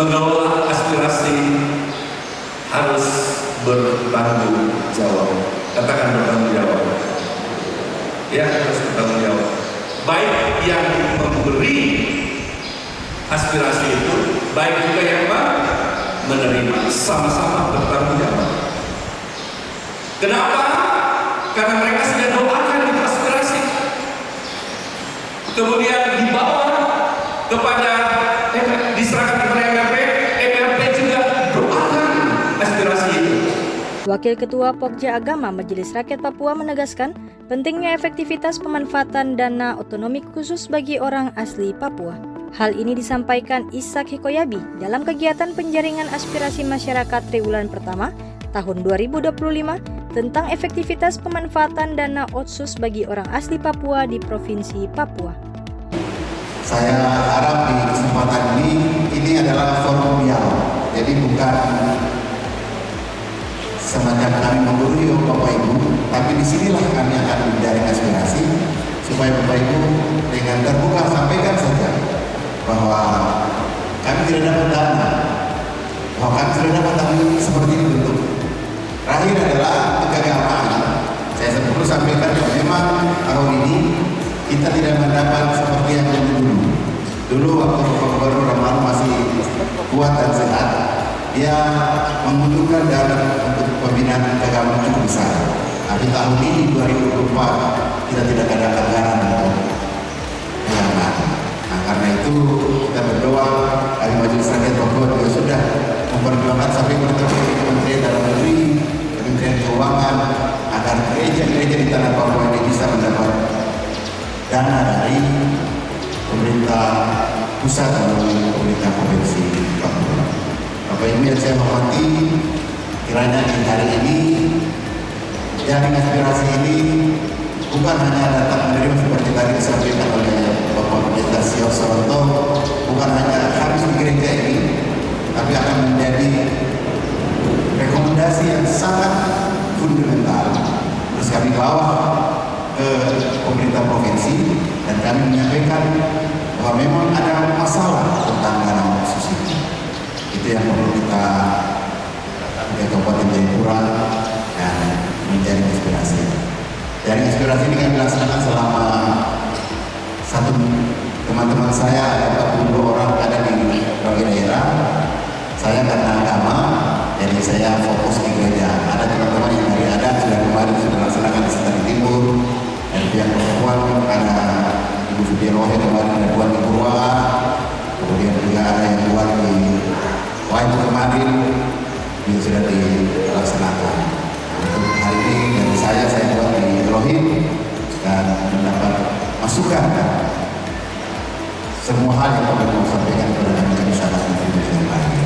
mengelola aspirasi harus bertanggung jawab. Katakan bertanggung jawab. Ya, harus bertanggung jawab. Baik yang memberi aspirasi itu, baik juga yang menerima, sama-sama bertanggung jawab. Kenapa? Karena mereka sudah doakan itu aspirasi, kemudian dibawa kepada diserahkan kepada MRP juga doakan aspirasi itu. Wakil Ketua Pokja Agama Majelis Rakyat Papua menegaskan pentingnya efektivitas pemanfaatan dana otonomi khusus bagi orang asli Papua. Hal ini disampaikan Ishak Hikoyabi dalam kegiatan penjaringan aspirasi masyarakat triwulan pertama tahun 2025 tentang efektivitas pemanfaatan dana otsus bagi orang asli Papua di Provinsi Papua. Saya harap di kesempatan ini adalah forum dialog. Jadi bukan semacam kami menggurui Bapak Ibu, tapi disinilah kami akan menjaring aspirasi supaya Bapak Ibu dengan terbuka sampaikan saja bahwa kami tidak dapat dana, bahwa kami sudah dapat tapi seperti ini bentuk. Terakhir adalah kegagalan. Saya perlu sampaikan bahwa memang tahun ini kita tidak mendapat seperti yang dulu. Dulu waktu Gubernur Ramalan masih kuat dan sehat, dia membutuhkan dana untuk pembinaan keagamaan cukup besar. Tapi tahun ini 2024 kita tidak ada anggaran untuk keagamaan. Nah, karena itu kita berdoa dari Majelis Rakyat Papua juga sudah memperjuangkan sampai Kementerian Dalam Negeri, Kementerian Keuangan agar gereja-gereja di tanah Papua ini bisa mendapat dana dari pemerintah pusat maupun pemerintah provinsi Papua. Bapak Ibu yang saya hormati, kiranya di hari ini jaring aspirasi ini bukan hanya datang menerima seperti tadi disampaikan oleh Bapak Pendeta Siosoto, bukan hanya habis di gereja ini, tapi akan menjadi rekomendasi yang sangat fundamental. Terus kami bawa ke pemerintah provinsi dan kami menyampaikan bahwa memang ada masalah tentang dana otsus itu. Itu yang perlu kita Kabupaten Jayapura dan menjadi inspirasi. Dari inspirasi ini kami laksanakan selama satu teman-teman saya ada 42 orang ada di berbagai daerah. Saya karena agama, jadi saya fokus di gereja. Ada teman-teman yang dari adat sudah kemarin sudah laksanakan di Sentani Timur. Dan pihak perempuan ada Ibu Sudiroh yang kemarin ada buat di Purwa. Kemudian juga ada yang buat di Waitu kemarin juga sudah dilaksanakan. Untuk hari ini dari saya buat di Elohim dan mendapat masukan semua hal yang kami mau sampaikan kepada kami bisa kontribusi yang baik.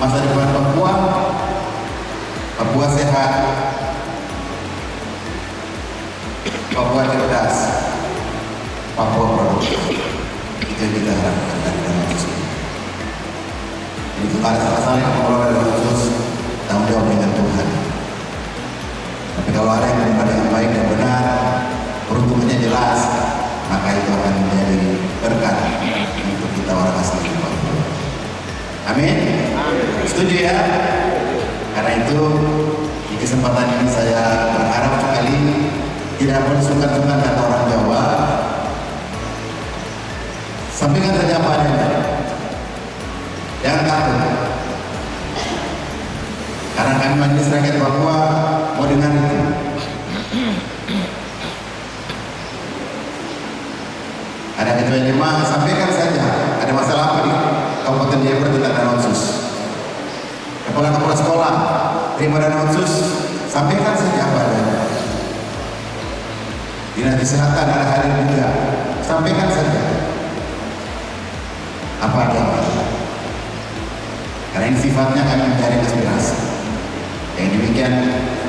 Masa depan Papua, Papua sehat, Papua cerdas, Papua produktif. Itu yang kita harapkan dari dana otsus. Itu salah yang mengelola dana otsus tanggung jawab dengan Tuhan. Tapi kalau ada yang menerima dengan baik dan benar, peruntungannya jelas, maka itu akan menjadi berkat untuk kita orang asli Papua. Amin. Setuju ya? Karena itu di kesempatan ini saya berharap sekali tidak bersungkan-sungkan kata orang Jawa. Sampaikan saja apa adanya. Jangan takut. Karena kami Majelis Rakyat Papua mau dengar itu. Ada ketua jemaah, sampaikan saja. Ada masalah apa di Kabupaten Jayapura tentang dana otsus? Kepala sekolah terima dana otsus, sampaikan saja apa adanya. Dinas Kesehatan ada hadir juga, sampaikan saja apa adanya. Karena ini sifatnya kami mencari aspirasi. Yang demikian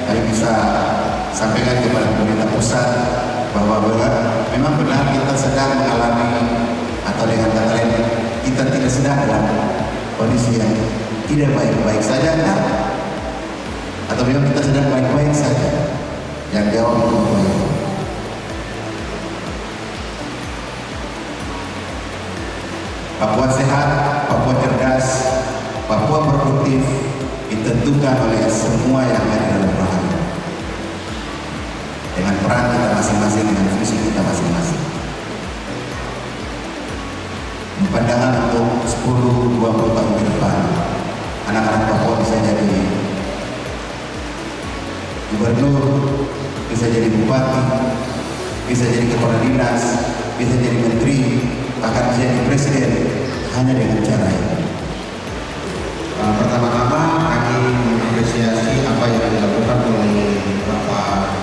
kami bisa sampaikan kepada pemerintah pusat bahwa memang benar kita sedang mengalami, atau dengan kata lain kita tidak sedang dalam kondisi yang tidak baik-baik saja, atau memang kita sedang baik-baik saja. Yang jawab itu Papua sehat, Papua cerdas, Papua produktif ditentukan oleh semua yang ada dalam ruangan. Dengan peran kita masing-masing, dengan visi kita masing-masing. Pandangan untuk 10-20 tahun ke depan, anak-anak Papua bisa jadi gubernur, bisa jadi bupati, bisa jadi kepala dinas, bisa jadi menteri, bahkan bisa jadi presiden, hanya dengan cara ini. Pertama-tama kami mengapresiasi apa yang dilakukan oleh Bapak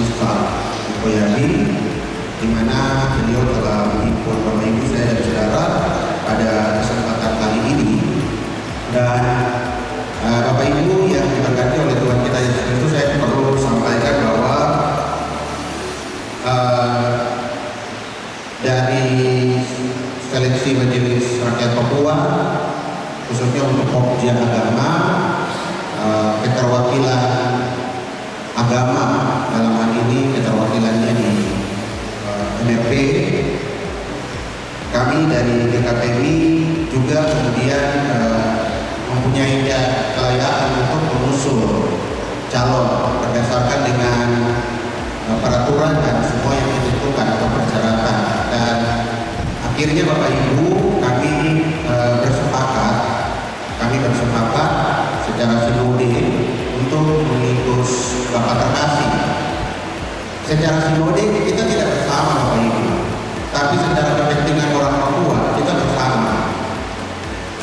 Ishak Hikoyadi, di mana beliau telah menghimpun Bapak Ibu saya dan saudara pada kesempatan kali ini. Dan Bapak Ibu yang diberkati oleh Tuhan kita Yesus Kristus, saya perlu sampaikan bahwa dari seleksi Majelis Rakyat Papua, khususnya untuk Pokja Agama, keterwakilan agama dalam hal ini keterwakilannya di MRP, kami dari DKPI juga kemudian mempunyai kelayakan untuk mengusung calon berdasarkan dengan peraturan dan semua yang ditentukan atau persyaratan. Dan akhirnya Bapak Ibu kami bersepakat secara sinode untuk mengutus Bapak terkasih. Secara sinode kita tidak bersama Bapak Ibu, tapi secara kepentingan orang Papua kita bersama.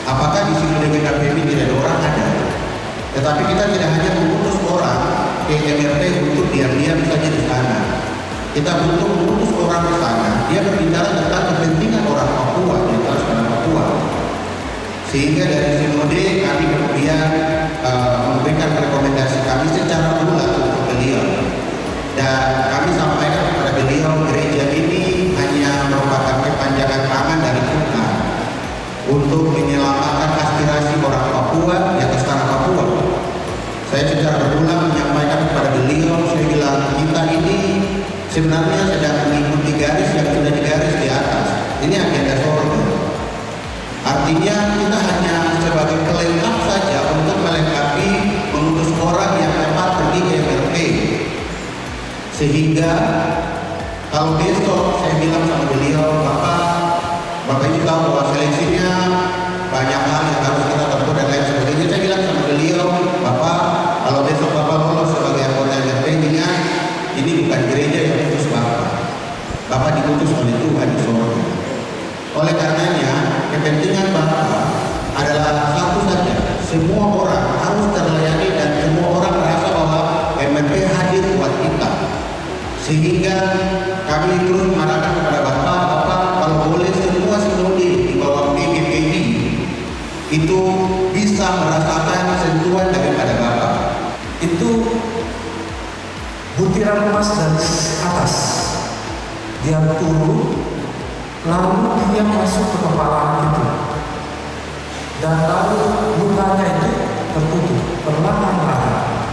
Apakah di sinode GKPI tidak ada orang? Ada. Tetapi kita tidak hanya mengutus orang ke MRT untuk diam-diam saja di sana. Kita butuh mengutus orang ke sana. Dia berbicara tentang kepentingan orang Papua, di atas tanah Papua. Sehingga dari sinode kami kemudian memberikan rekomendasi kami secara bulat untuk beliau. Dan kami sampaikan kepada beliau, gereja ini hanya merupakan kepanjangan tangan dari Tuhan untuk menyelamatkan aspirasi orang Papua di atas tanah Papua. Saya secara berulang menyampaikan kepada beliau, saya bilang kita ini sebenarnya sedang mengikuti garis yang sudah digaris di atas. Ini agenda sorga. Artinya kita hanya sebagai pelengkap saja untuk melengkapi mengutus orang yang memang pergi ke MRP. Sehingga kalau besok saya bilang sama beliau, Bapak ini tahu bahwa seleksinya banyak hal yang harus kita tempuh dan lain sebagainya. Saya bilang sama beliau, Bapak, kalau besok Bapak lolos sebagai anggota MRP, ini bukan gereja yang diutus Bapak diutus oleh Tuhan di sorga. Oleh karenanya, kepentingan Bapak adalah satu saja, semua orang harus terlayani dan semua orang merasa bahwa MRP hadir buat kita. Sehingga kami terus mengarahkan kepada Bapak, kalau boleh semua sinode di bawah PGPI itu bisa merasakan sentuhan daripada Bapak. Itu butiran emas dari atas, dia turun, lalu dia masuk ke kepala itu, dan lalu lukanya itu tertutup perlahan-lahan.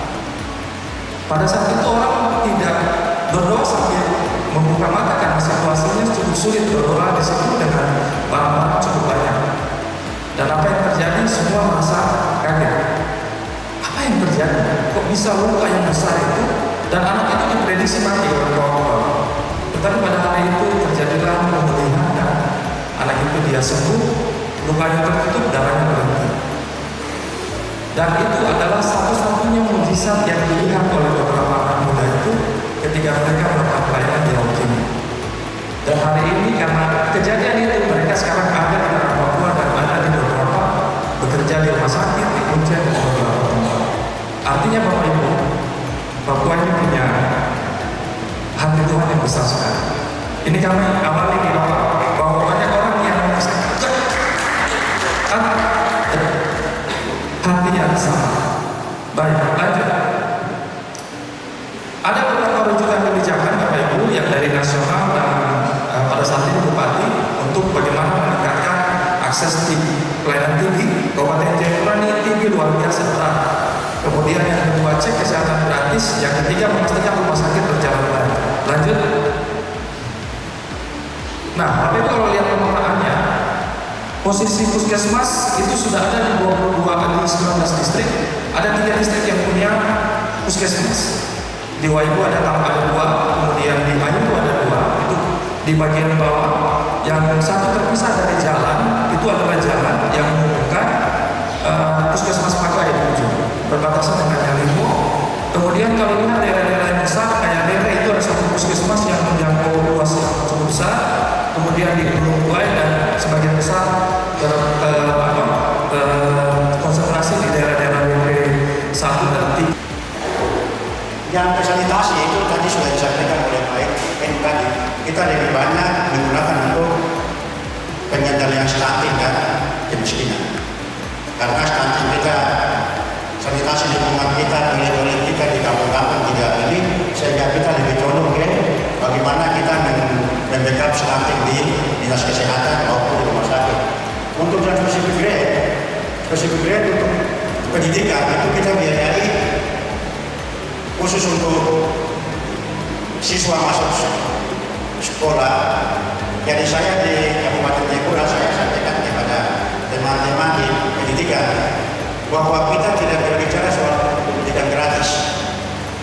Pada saat itu orang tidak berdoa sambil membuka mata karena situasinya cukup sulit berdoa di situ dengan barang-barang cukup banyak. Dan apa yang terjadi, semua merasa kaget. Apa yang terjadi? Kok bisa luka yang besar itu? Dan anak itu diprediksi mati oleh dokter. Tetapi pada hari itu terjadilah pemulihan dan anak itu dia sembuh, lukanya tertutup, darahnya berhenti. Dan itu adalah satu-satunya mukjizat yang dilihat oleh beberapa anak muda itu ketika mereka melakukan pelayanan di Laut-Timur. Dan hari ini karena kejadian itu mereka sekarang ada di tanah Papua dan ada di beberapa bekerja di rumah sakit, di Kuncen dan beberapa tempat. Artinya Bapak Ibu, Papua ini punya hati Tuhan yang besar sekali. Ini kami awali di awal bahwa banyak orang yang hati yang sama. Baik, lanjut. Ada beberapa rujukan kebijakan Bapak Ibu yang dari nasional dan pada saat ini Bupati untuk bagaimana meningkatkan akses pelayanan tinggi. Kabupaten Jayapura ini tinggi luar biasa berat. Kemudian yang kedua, cek kesehatan gratis. Yang ketiga, memastikan rumah sakit berjalan baik. Lanjut. Nah, Bapak Ibu kalau lihat posisi puskesmas itu sudah ada di 22 di 19 distrik. Ada 3 distrik yang punya puskesmas. Di Waibu ada 2, kemudian di Ayu ada 2. Itu di bagian bawah. Yang satu terpisah dari jalan, itu adalah jalan yang menghubungkan puskesmas Pakai berbatasan dengan Yalimo. Kemudian kalau lihat daerah-daerah yang besar kayak Lere itu ada satu puskesmas yang menjangkau luas yang cukup besar. Kemudian di Gunung Buai dan sebagian besar konsentrasi di daerah-daerah WP 1 dan 3. Yang sanitasi itu tadi sudah disampaikan oleh Pak Edi tadi, kita lebih banyak menggunakan untuk pengendalian stunting dan kemiskinan. Karena stunting kita, sanitasi lingkungan kita, toilet kita di kampung-kampung tidak ini, sehingga kita lebih condong bagaimana kita membackup stunting di dinas kesehatan maupun di rumah sakit. Untuk yang spesifik grade untuk pendidikan itu kita biayai khusus untuk siswa masuk sekolah. Jadi saya di Kabupaten Jayapura, saya sampaikan kepada teman-teman di pendidikan bahwa kita tidak berbicara soal pendidikan gratis,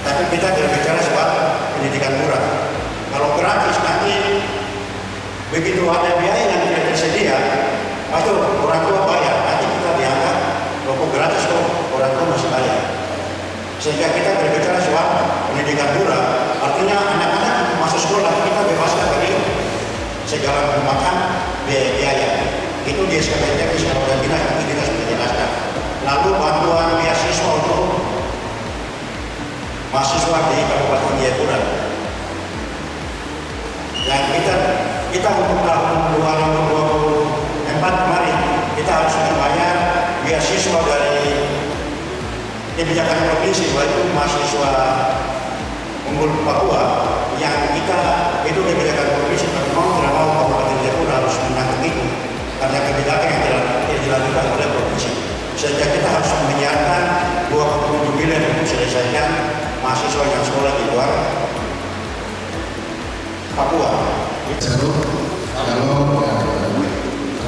tapi kita berbicara soal pendidikan murah. Kalau gratis nanti begitu ada biaya yang tidak tersedia, itu orang tua bayar, nanti kita dianggap bahwa gratis kok orang tua masih bayar. Sehingga kita berbicara soal pendidikan murah, artinya anak-anak masuk sekolah kita bebaskan dari segala makan biaya. Itu di SKPT kalau dan dinas nanti kita sudah jelaskan. Lalu bantuan beasiswa untuk mahasiswa di Kabupaten Jayapura. Dan kita untuk tahun 2024 kemarin kita harus membayar beasiswa dari kebijakan provinsi, yaitu mahasiswa unggul Papua yang kita itu kebijakan provinsi, tapi mau tidak mau Kabupaten Jayapura harus menanggung itu karena kebijakan yang dilakukan oleh provinsi. Sehingga kita harus menyiapkan 27 miliar untuk selesaikan mahasiswa yang sekolah di luar Papua.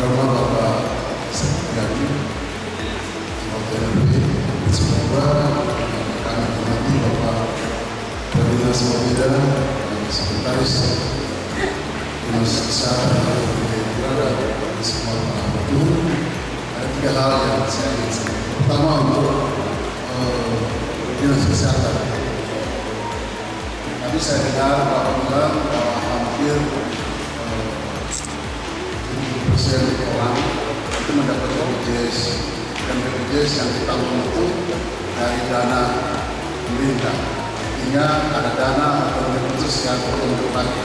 Kalau Bapak Sekretari semoga kami hormati Bapak Dinas Pembeda dan Sekretaris Dinas Kesehatan dan semua penduduk. Ada 3 hal yang saya ingin sampaikan. Pertama untuk Dinas Kesehatan. Tadi saya dengar Bapak bilang bahwa hampir 70% orang itu mendapat BPJS, dan BPJS yang ditanggung itu dari dana pemerintah. Artinya ada dana atau khusus yang untuk pakai.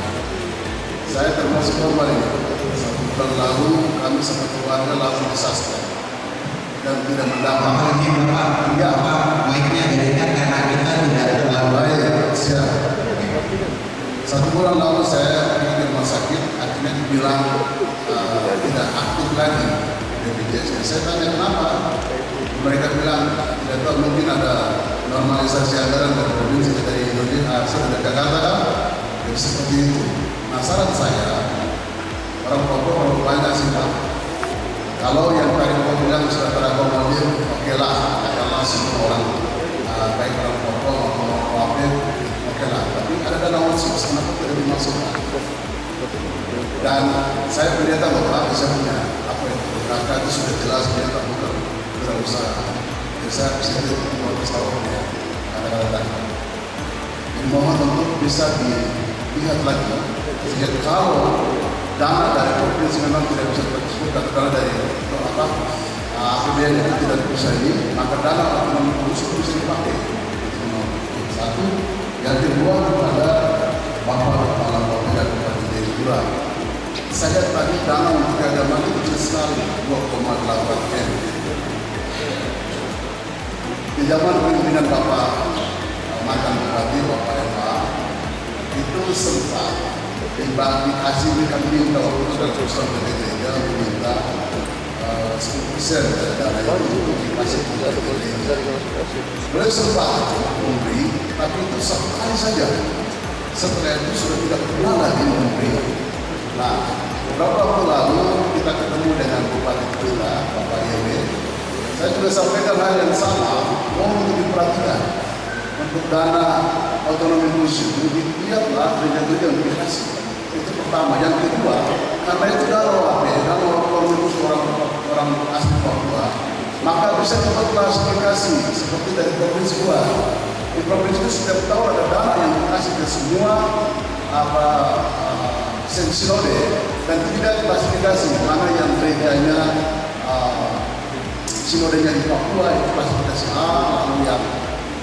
Saya termasuk korban ini. 1 bulan lalu kami sama keluarga langsung disaster dan tidak mendapat. Iya, baiknya jadikan karena kita tidak terlalu Baik, siap. 1 bulan lalu saya pergi ke rumah sakit, akhirnya dibilang tidak aktif lagi BPJS. Saya tanya kenapa? Mereka bilang tidak tahu, mungkin ada normalisasi anggaran dari provinsi dari Indonesia, dari Jakarta kan? Jadi seperti itu. Nah, saran saya, orang Papua perlu banyak sih Pak. Kalau yang tadi Bapak bilang sudah terakomodir, oke lah, katakanlah semua orang, baik orang Papua maupun orang Papua, oke lah. Tapi ada dana otsus, kenapa tidak dimasukkan? Dan saya berniat Bapak, saya punya apa itu, kakak itu sudah jelas dia tak bukan berusaha. Jadi saya bisa mau tahu ya, kata-kata tadi. Jadi mohon untuk bisa dilihat lagi. Sehingga kalau dana dari provinsi memang tidak bisa tersebut karena dari APBN itu tidak bisa ini, maka dana otonomi khusus bisa dipakai. Satu, yang kedua kepada Bapak Kepala Bapak dan Bupati Jayapura. Saya tadi dana untuk agama itu besar 2,8 M. Di zaman pemimpinan Bapak Mantan Bupati Bapak MA itu sempat dibagi hasil kami minta waktu itu dan perusahaan PTT minta 10% dari dana itu dikasih ke PTT. Beliau sempat memberi, tapi itu sekali saja. Setelah itu sudah tidak pernah lagi memberi. Nah, beberapa waktu lalu kita ketemu dengan Bupati kita, Bapak IMB, saya sudah sampaikan hal yang sama, mohon untuk diperhatikan untuk dana otonomi khusus itu lihatlah gereja-gereja yang dikasih. Itu pertama. Yang kedua, karena itu dana otonomi khusus orang asli Papua, maka bisa dibuat klasifikasi seperti dari provinsi luar. Di provinsi itu setiap tahun ada dana yang dikasih ke semua sinode dan tidak klasifikasi mana yang gerejanya sinodenya di Papua itu klasifikasi A, lalu yang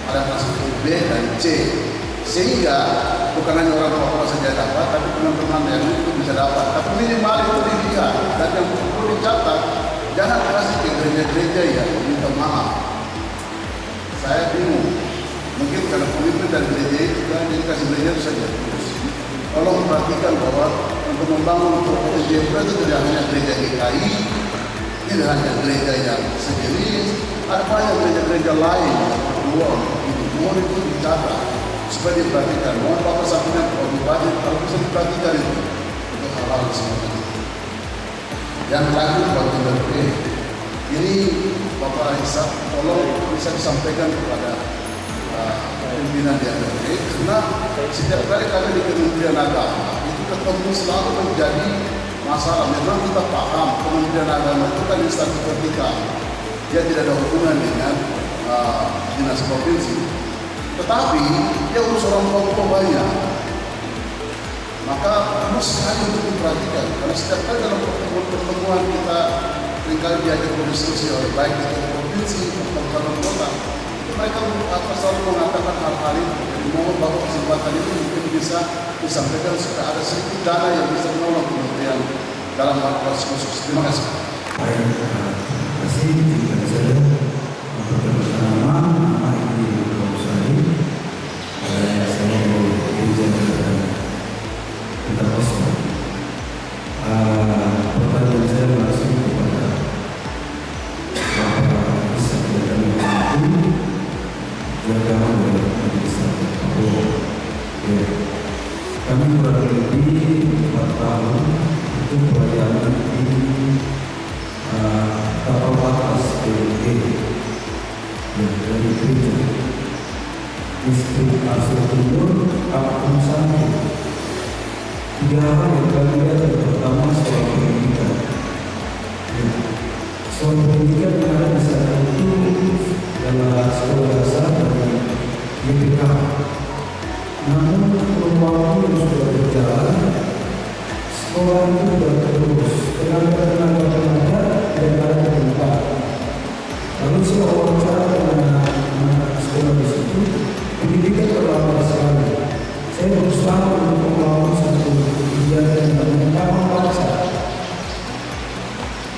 ada klasifikasi B dan C, sehingga bukan hanya orang Papua saja dapat, tapi teman-teman yang itu bisa dapat. Tapi minimal itu dilihat, dan yang perlu dicatat, jangan kasih ke gereja-gereja yang minta maaf. Saya bingung, mungkin karena pemimpin dari gereja itu kan jadi kasih gereja itu saja. Tolong perhatikan bahwa untuk membangun gereja itu tidak hanya gereja GKI, tidak hanya gereja yang sejenis, ada banyak gereja-gereja lain yang berpeluang itu. Mohon itu dicatat supaya diperhatikan. Mohon Bapak sampaikan kepada Bupati kalau bisa diperhatikan itu untuk hal-hal seperti itu. Yang terakhir Pak Gubernur, ini Bapak Ishak tolong bisa disampaikan kepada pimpinan DPRD, karena setiap kali kami di Kementerian Agama itu ketemu selalu menjadi masalah. Memang kita paham Kementerian Agama itu kan instansi vertikal, dia tidak ada hubungan dengan dinas provinsi, tetapi dia urus orang Papua banyak. Maka perlu sekali untuk diperhatikan, karena setiap kali dalam pertemuan kita seringkali diajak berdiskusi oleh baik di provinsi maupun kota, mereka selalu mengatakan hal-hal itu. Jadi mohon bahwa kesempatan itu mungkin bisa disampaikan supaya ada sedikit dana yang bisa menolong kementerian dalam hal khusus. Terima kasih. Baik, terima kasih. Juga saya untuk pertama nama Ibu Rosari, saya mau izin kita kosong. Pertanyaan saya langsung kepada Bapak Ishak dan Ibu Jaga Majelis Papua. Kami kurang lebih 4 tahun itu pelayanan di kapal batas PUD dari gereja distrik Asur Timur, Kampung Sangke. 3 hal yang kami lihat yang pertama soal pendidikan. Soal pendidikan yang ada di sana itu adalah sekolah dasar dan YPK. Namun waktu yang sudah berjalan, sekolah itu sudah terus tenaga dan ada tempat. Lalu saya wawancara dengan anak sekolah di situ, pendidikan terlalu sekali. Saya berusaha untuk membangun satu kegiatan yang membaca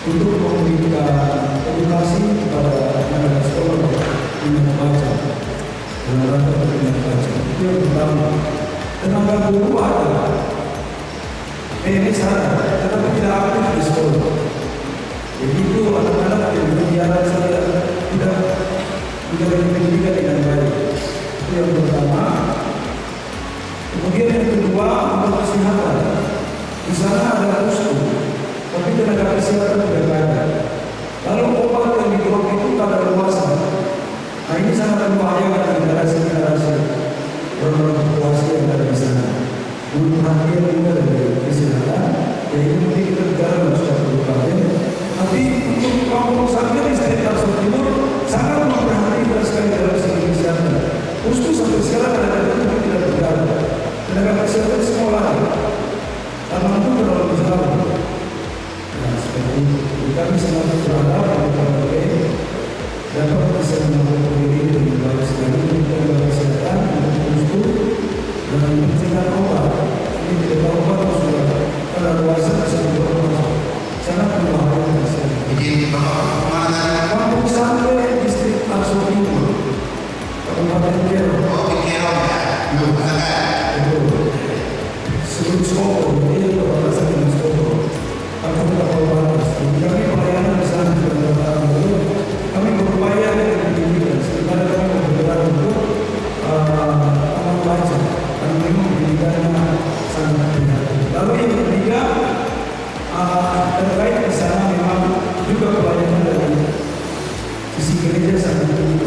untuk memberikan edukasi kepada anak sekolah dengan membaca dalam rangka pendidikan baca. Itu yang pertama. Tenaga guru ada, PNS ada, tetapi tidak aktif di sekolah. Jadi itu anak-anak yang berbiara saya tidak pendidikan dengan baik. Itu yang pertama. Kemudian yang kedua, untuk kesehatan. Di sana ada puskes, tapi tenaga kesehatan tidak ada. Lalu obat yang dijual itu pada luasan. Nah ini sangat membahayakan generasi-generasi orang-orang berpuasa yang ada di sana. Untuk perhatian juga dari kesehatan, yaitu mungkin kita bicara dalam suatu kabupaten. Tapi untuk Kampung Sangke di distrik Asur Timur sangat memperhatikan sekali dalam segi kesehatan. Khusus sampai sekarang ada yang tidak berjalan. Tenaga kesehatan sekolah, karena itu terlalu besar. Nah, seperti itu kami sangat berharap kepada dapat bisa melakukan diri dengan baik sekali untuk tenaga kesehatan untuk itu dengan mencegah obat. Ini tidak obat sudah pada luasan bisa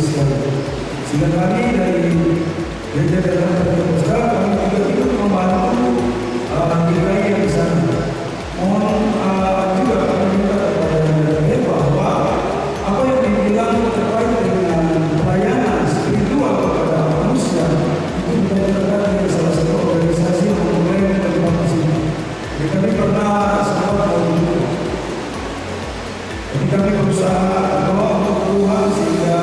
sosial. Sehingga kami dari jajaran Partai Sosial kami juga ikut membantu DKI yang di sana. Mohon juga kami minta kepada negara bahwa apa yang dibilang terkait dengan pelayanan spiritual kepada manusia itu bukan terkait dengan salah satu organisasi yang memulai tempat di sini. Jadi kami pernah sempat jadi kami berusaha untuk Tuhan sehingga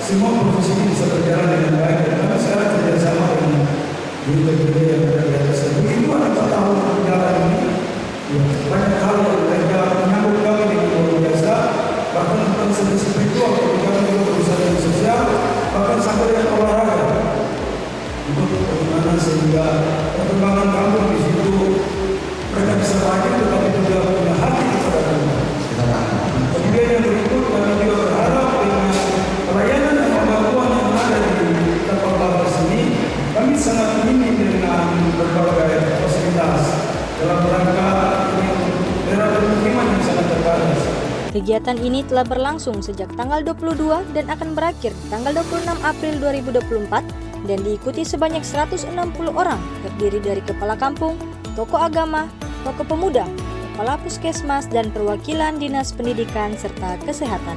semua proses ini bisa berjalan dengan baik dan kami sekarang kerjasama dengan gereja yang berada di atas. Begitu ada 4 tahun berjalan ini, ya, banyak hal yang mereka menyambut kami dengan luar biasa, bahkan tentang segi spiritual, kami juga berusaha dengan sosial, bahkan sampai dengan olahraga untuk bagaimana sehingga perkembangan kampung di situ mereka bisa maju tetapi juga punya hati kepada Tuhan. Kemudian yang berikut kami juga berharap dengan pelayanan dan pembangunan yang ada di tempat lapas ini, kami sangat ingin dengan berbagai fasilitas dalam rangka daerah permukiman yang sangat terbatas. Kegiatan ini telah berlangsung sejak tanggal 22 dan akan berakhir tanggal 26 April 2024 dan diikuti sebanyak 160 orang terdiri dari kepala kampung, tokoh agama, tokoh pemuda, kepala puskesmas, dan perwakilan dinas pendidikan serta kesehatan.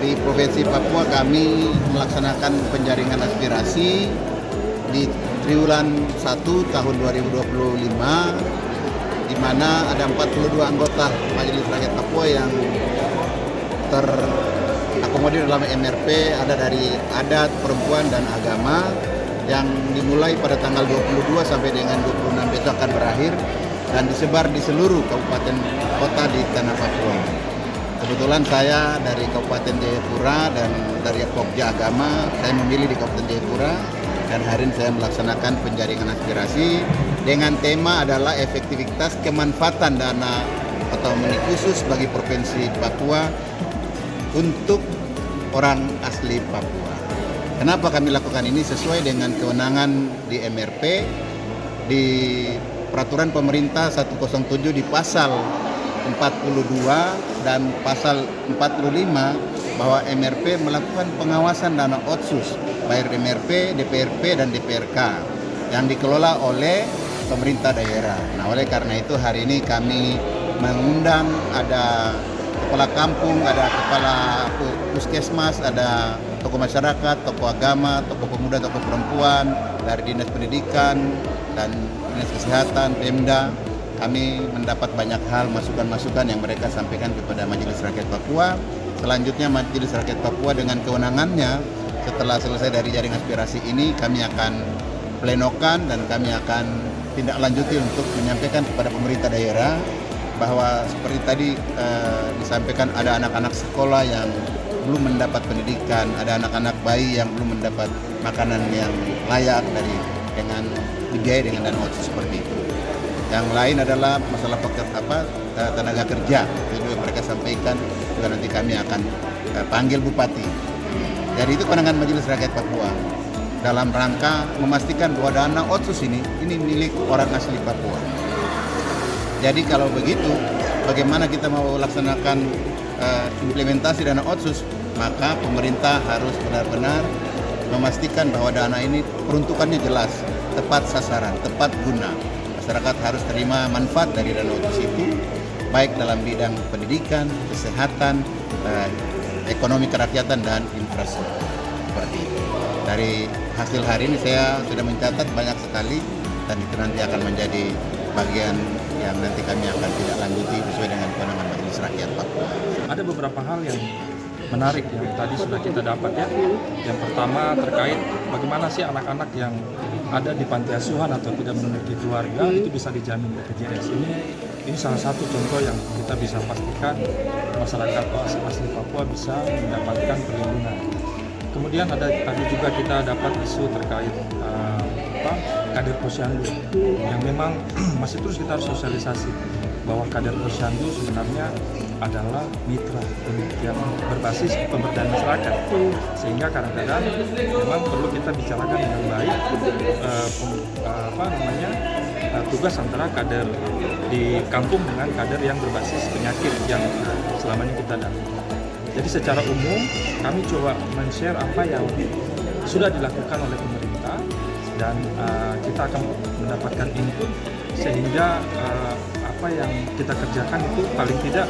Di Provinsi Papua kami melaksanakan penjaringan aspirasi di triwulan 1 tahun 2025 di mana ada 42 anggota Majelis Rakyat Papua yang terakomodir dalam MRP, ada dari adat, perempuan, dan agama yang dimulai pada tanggal 22 sampai dengan 26 besok akan berakhir dan disebar di seluruh kabupaten kota di tanah Papua. Kebetulan saya dari Kabupaten Jayapura dan dari Pokja Agama, saya memilih di Kabupaten Jayapura dan hari ini saya melaksanakan penjaringan aspirasi dengan tema adalah efektivitas kemanfaatan dana otonomi khusus bagi Provinsi Papua untuk orang asli Papua. Kenapa kami lakukan ini? Sesuai dengan kewenangan di MRP, di peraturan pemerintah 107 di pasal 42 dan pasal 45 bahwa MRP melakukan pengawasan dana otsus baik MRP, DPRP, dan DPRK yang dikelola oleh pemerintah daerah. Nah, oleh karena itu hari ini kami mengundang ada kepala kampung, ada kepala puskesmas, ada tokoh masyarakat, tokoh agama, tokoh pemuda, tokoh perempuan, dari dinas pendidikan dan dinas kesehatan, Pemda. Kami mendapat banyak hal masukan-masukan yang mereka sampaikan kepada Majelis Rakyat Papua. Selanjutnya Majelis Rakyat Papua dengan kewenangannya setelah selesai dari jaring aspirasi ini kami akan plenokan dan kami akan tindak lanjuti untuk menyampaikan kepada pemerintah daerah bahwa seperti tadi disampaikan ada anak-anak sekolah yang belum mendapat pendidikan, ada anak-anak bayi yang belum mendapat makanan yang layak dengan dibiayai dengan dana otsus seperti itu. Yang lain adalah masalah tenaga kerja, itu juga mereka sampaikan, juga nanti kami akan panggil bupati. Jadi itu pandangan Majelis Rakyat Papua dalam rangka memastikan bahwa dana otsus ini milik orang asli Papua. Jadi kalau begitu, bagaimana kita mau laksanakan implementasi dana otsus, maka pemerintah harus benar-benar memastikan bahwa dana ini peruntukannya jelas, tepat sasaran, tepat guna. Masyarakat harus terima manfaat dari dana otsus itu, baik dalam bidang pendidikan, kesehatan, ekonomi kerakyatan, dan infrastruktur. Seperti itu. Dari hasil hari ini saya sudah mencatat banyak sekali dan itu nanti akan menjadi bagian yang nanti kami akan tidak lanjuti sesuai dengan kewenangan Majelis Rakyat Papua. Ada beberapa hal yang menarik yang tadi sudah kita dapat ya. Yang pertama terkait bagaimana sih anak-anak yang ada di panti asuhan atau tidak memiliki keluarga itu bisa dijamin BPJS. Ini salah satu contoh yang kita bisa pastikan masyarakat asli Papua bisa mendapatkan perlindungan. Kemudian ada tadi juga kita dapat isu terkait kader posyandu yang memang masih terus kita harus sosialisasi bahwa kader posyandu sebenarnya adalah mitra yang berbasis pemberdayaan masyarakat, sehingga kadang-kadang memang perlu kita bicarakan dengan baik tugas antara kader di kampung dengan kader yang berbasis penyakit yang selama ini kita dapat. Jadi secara umum kami coba men-share apa yang sudah dilakukan oleh pemerintah dan kita akan mendapatkan input sehingga apa yang kita kerjakan itu paling tidak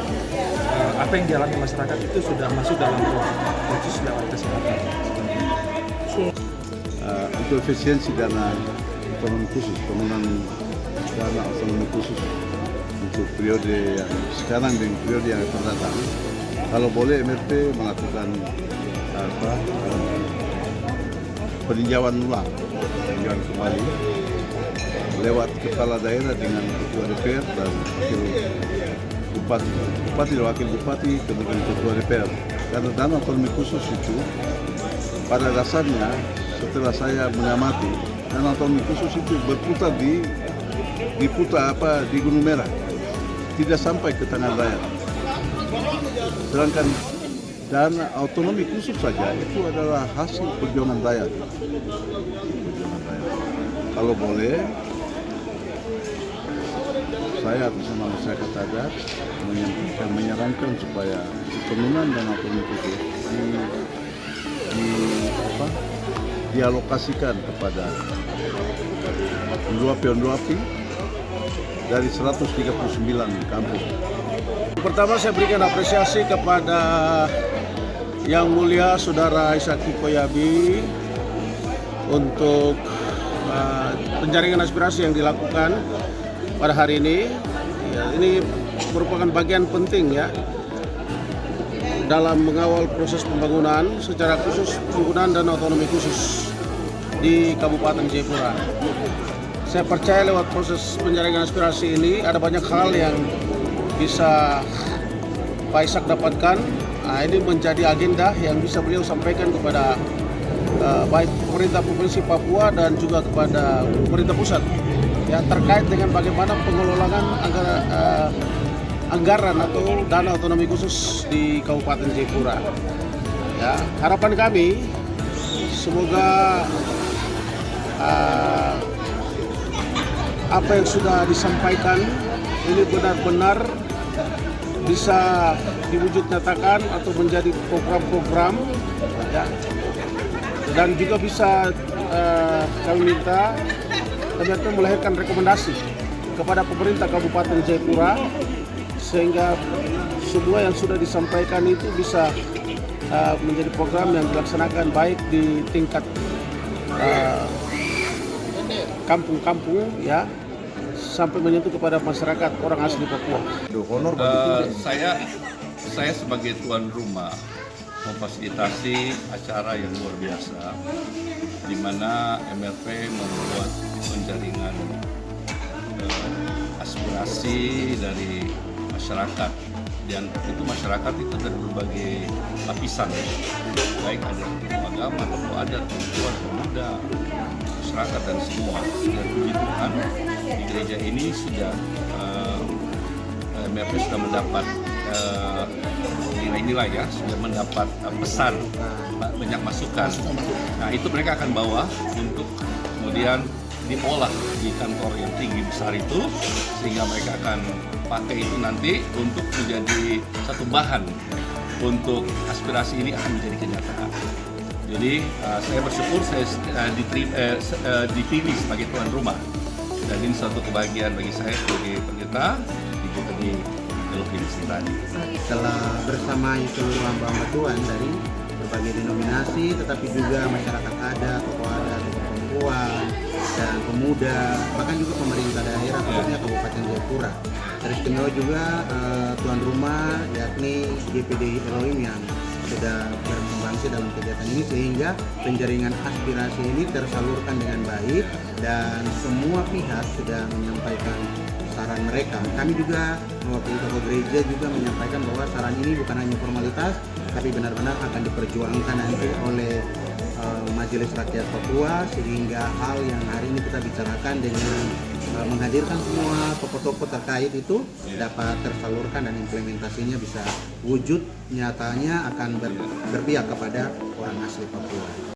apa yang dialami masyarakat itu sudah masuk dalam proses lewat kesehatan. Untuk efisiensi dana otonomi khusus, penggunaan dana otonomi khusus untuk periode yang sekarang dan periode yang akan datang, kalau boleh MRP melakukan peninjauan ulang, peninjauan kembali lewat kepala daerah dengan ketua DPR dan wakil bupati, bupati dan wakil bupati, kemudian ketua DPR. Karena dana otonomi khusus itu pada dasarnya setelah saya mengamati, dana otonomi khusus itu berputar di Gunung Merah, tidak sampai ke tanah daerah. Sedangkan dana otonomi khusus saja itu adalah hasil perjuangan rakyat. Kalau boleh, saya atas nama masyarakat adat menyarankan supaya penggunaan dana otonomi khusus dialokasikan kepada onduapi dari 139 kampung. Pertama saya berikan apresiasi kepada Yang Mulia Saudara Ishak Hikoyabi untuk penjaringan aspirasi yang dilakukan pada hari ini. Ya, ini merupakan bagian penting ya dalam mengawal proses pembangunan, secara khusus penggunaan dana otonomi khusus di Kabupaten Jayapura. Saya percaya lewat proses penjaringan aspirasi ini ada banyak hal yang bisa Pak Ishak dapatkan. Nah, ini menjadi agenda yang bisa beliau sampaikan kepada baik pemerintah Provinsi Papua dan juga kepada pemerintah pusat ya, terkait dengan bagaimana pengelolaan anggaran atau dana otonomi khusus di Kabupaten Jayapura. Ya, harapan kami semoga apa yang sudah disampaikan ini benar-benar bisa diwujud nyatakan atau menjadi program-program ya. Dan juga bisa kami minta ternyata melahirkan rekomendasi kepada pemerintah Kabupaten Jayapura sehingga semua yang sudah disampaikan itu bisa menjadi program yang dilaksanakan baik di tingkat kampung-kampung ya sampai menyentuh kepada masyarakat orang asli Papua. Saya sebagai tuan rumah memfasilitasi acara yang luar biasa di mana MRP membuat penjaringan aspirasi dari masyarakat, dan itu masyarakat itu dari berbagai lapisan, baik ada agama, tokoh adat, perempuan, pemuda, masyarakat dan semua. Dan puji Tuhan di gereja ini sudah MRP sudah mendapat nilai-nilai ya, sudah mendapat pesan, banyak masukan. Nah itu mereka akan bawa untuk kemudian diolah di kantor yang tinggi besar itu, sehingga mereka akan pakai itu nanti untuk menjadi satu bahan untuk aspirasi ini akan menjadi kenyataan. Jadi saya bersyukur saya dipilih sebagai tuan rumah, dan ini suatu kebahagiaan bagi saya sebagai pendeta di Provinsi tadi. Setelah bersama seluruh hamba-hamba Tuhan dari berbagai denominasi, tetapi juga masyarakat adat, tokoh adat, tokoh perempuan, dan pemuda, bahkan juga pemerintah daerah, khususnya Kabupaten Jayapura. Teristimewa juga tuan rumah, yakni DPD Elohim yang sudah berkembangsi dalam kegiatan ini, sehingga penjaringan aspirasi ini tersalurkan dengan baik dan semua pihak sudah menyampaikan saran mereka. Kami juga mewakili tokoh gereja juga menyampaikan bahwa saran ini bukan hanya formalitas, tapi benar-benar akan diperjuangkan nanti oleh Majelis Rakyat Papua, sehingga hal yang hari ini kita bicarakan dengan menghadirkan semua tokoh-tokoh terkait itu dapat tersalurkan dan implementasinya bisa wujud nyatanya akan berpihak kepada orang asli Papua.